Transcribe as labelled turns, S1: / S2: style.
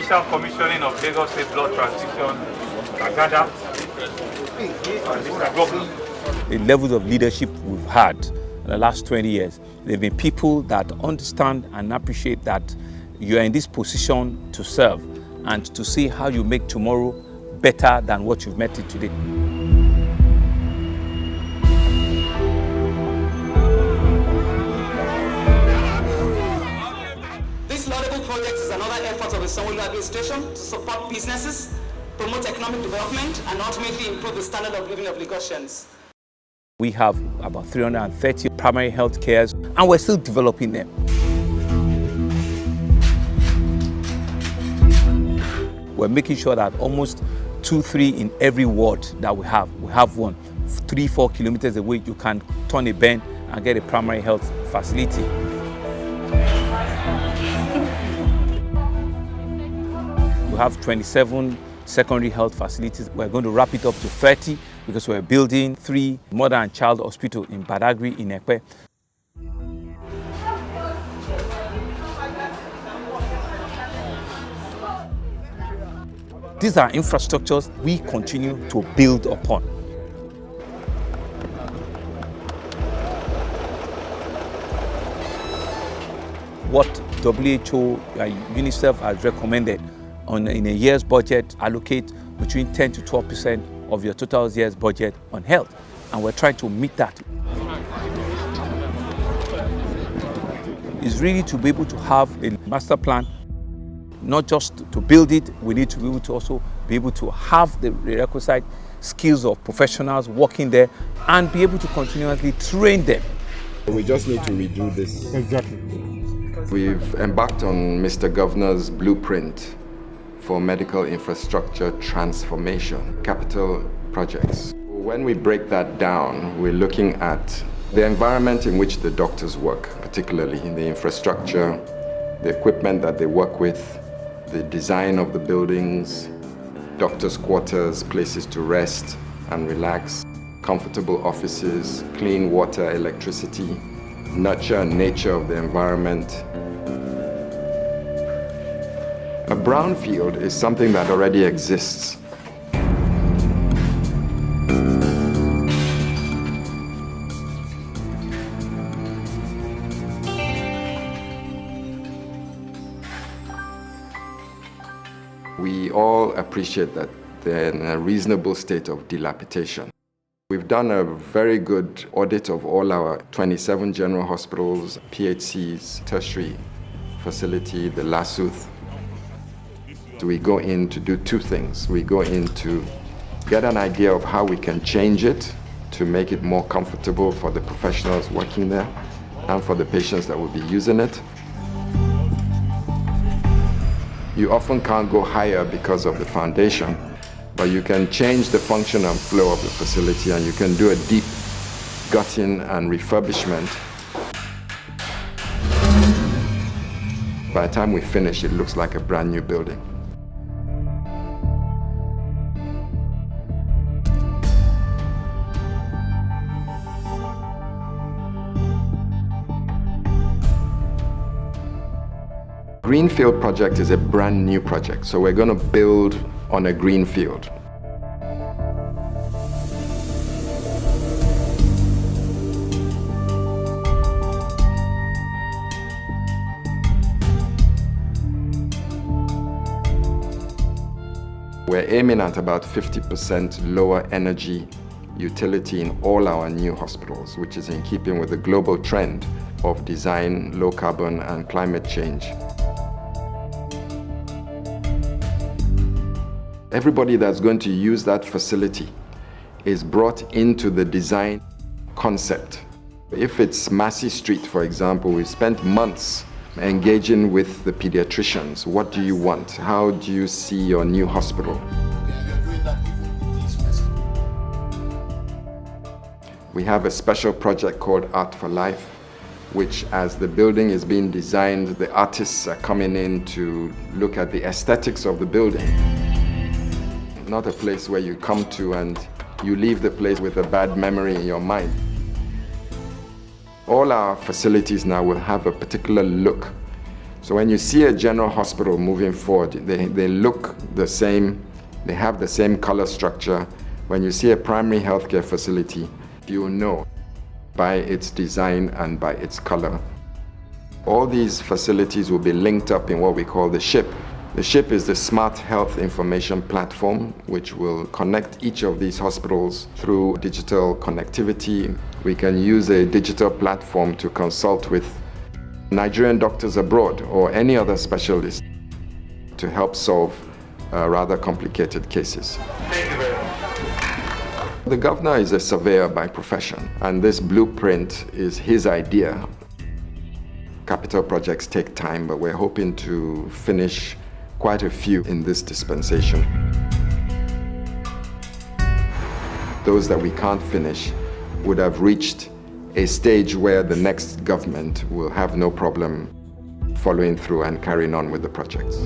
S1: initial commissioning of Lagos State Blood Transfusion Agada.
S2: The levels of leadership we've had in the last 20 years, there have been people that understand and appreciate that you are in this position to serve and to see how you make tomorrow better than what you've met it today.
S3: This laudable project is another effort of the Sanwo-Olu administration to support businesses, promote economic development, and ultimately improve the standard of living of Lagosians.
S2: We have about 330 primary health cares, and we're still developing them. We're making sure that almost 2-3 in every ward that we have one. 3-4 kilometers away, you can turn a bend and get a primary health facility. We have 27 secondary health facilities. We're going to wrap it up to 30 because we're building 3 mother and child hospitals in Badagry, in Ekpe. These are infrastructures we continue to build upon. What WHO and UNICEF has recommended in a year's budget, allocate between 10 to 12% of your total year's budget on health. And we're trying to meet that. It's really to be able to have a master plan, not just to build it, we need to be able to also be able to have the requisite skills of professionals working there and be able to continuously train them.
S4: We just need to redo this.
S5: Exactly.
S4: We've embarked on Mr. Governor's blueprint for medical infrastructure transformation, capital projects. When we break that down, we're looking at the environment in which the doctors work, particularly in the infrastructure, the equipment that they work with, the design of the buildings, doctors' quarters, places to rest and relax, comfortable offices, clean water, electricity, nurture and nature of the environment. A brownfield is something that already exists. We all appreciate that they're in a reasonable state of dilapidation. We've done a very good audit of all our 27 general hospitals, PHCs, tertiary facility, the LASUTH. So we go in to do 2 things. We go in to get an idea of how we can change it to make it more comfortable for the professionals working there and for the patients that will be using it. You often can't go higher because of the foundation, but you can change the function and flow of the facility, and you can do a deep gutting and refurbishment. By the time we finish, it looks like a brand new building. Greenfield project is a brand new project, so we're going to build on a greenfield. We're aiming at about 50% lower energy utility in all our new hospitals, which is in keeping with the global trend of design, low carbon and climate change. Everybody that's going to use that facility is brought into the design concept. If it's Massey Street, for example, we've spent months engaging with the pediatricians. What do you want? How do you see your new hospital? We have a special project called Art for Life, which as the building is being designed, the artists are coming in to look at the aesthetics of the building. Not a place where you come to and you leave the place with a bad memory in your mind. All our facilities now will have a particular look So when you see a general hospital moving forward, they look the same, they have the same color structure. When you see a primary healthcare facility, you know by its design and by its color. All these facilities will be linked up in what we call the SHIP. The SHIP is the Smart Health Information Platform, which will connect each of these hospitals through digital connectivity. We can use a digital platform to consult with Nigerian doctors abroad or any other specialist to help solve rather complicated cases.
S1: Thank you very much.
S4: The governor is a surveyor by profession, and this blueprint is his idea. Capital projects take time, but we're hoping to finish quite a few in this dispensation. Those that we can't finish would have reached a stage where the next government will have no problem following through and carrying on with the projects.